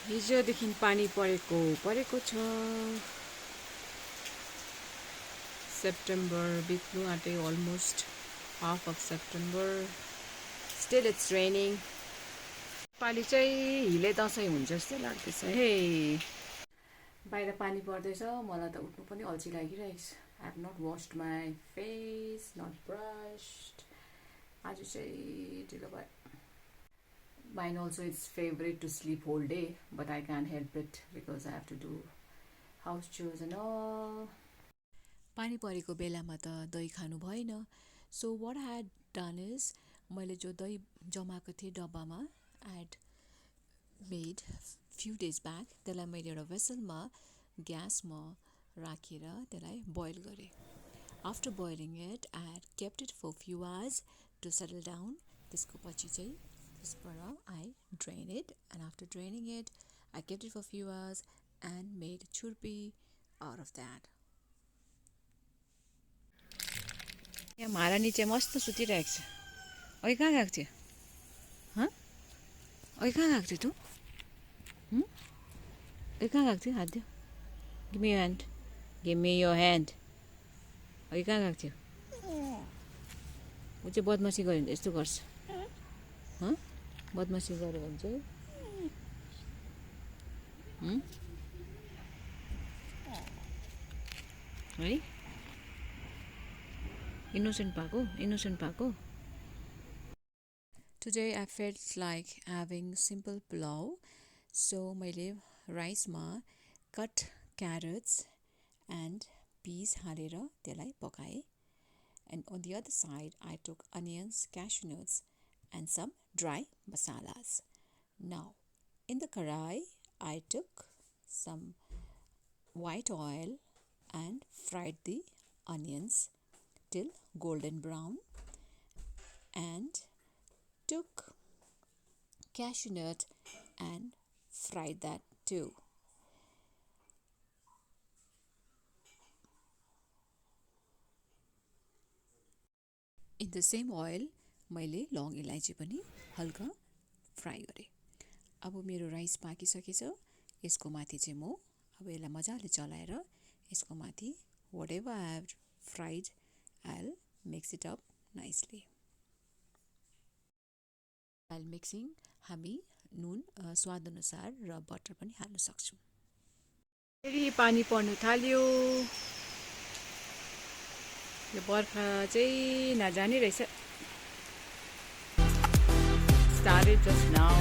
हिजोदेखि पानी परेको छ। सेप्टेम्बर बित्नु आँटे, almost half of September. Still it's raining. पालि चाहिँ हिले दसैँ हुन्छ जस्तो लाग्दैछ हे। बाहिर पानी पर्दैछ, मलाई त उठ्नु पनि अल्छी लागिरहेको छ। I have not washed my face, not brushed. आज चाहिँ ढिलो भयो। Mine also it's favorite to sleep whole day, but I can't help it because I have to do house chores and all. पानी परेको बेलामा त दही खानु भएन। So what I had done is मैले जो दही जमाएको थिएँ डब्बामा, I had made few days back, त्यसलाई मैले एउटा भेसलमा ग्यासमा राखेर त्यसलाई बोइल गरेँ। After boiling it, I had kept it for few hours to settle down. त्यसको पछि चाहिँ I drain it, and after draining it, I kept it for a few hours and made churpi out of that. यहाँ महारानी चाहिँ मस्त सुतिरहेको छ। अघि कहाँ गएको थियो? हँ? अघि कहाँ गएको थियो तँ? अघि कहाँ गएको थियो? हात दियो। Give me your hand. Give me your hand. अघि कहाँ गएको थियो? ऊ चाहिँ बदमासी गर्यो भने यस्तो गर्छ। हँ? बदमासी गर्यो भने चाहिँ है इनोसेन्ट पाको। Today I felt like having simple pulao, so मैले राइसमा कट carrots and peas हालेर त्यसलाई पकाएँ. And on the other side I took onions, cashew nuts and some dry masalas. Now in the karai I took some white oil and fried the onions till golden brown, and took cashew nut and fried that too. In the same oil मैले long इलाइची पनि हल्का fry गरेँ। अब मेरो rice पाकिसकेछ। यसको माथि चाहिँ म अब यसलाई मजाले चलाएर यसको माथि whatever I have fried, I'll mix it up nicely. While mixing, हामी नुन स्वाद अनुसार र बटर पनि हाल्न सक्छौँ। फेरि पानी पर्नु थाल्यो। यो बर्खा चाहिँ नजाने रहेछ। Started just now.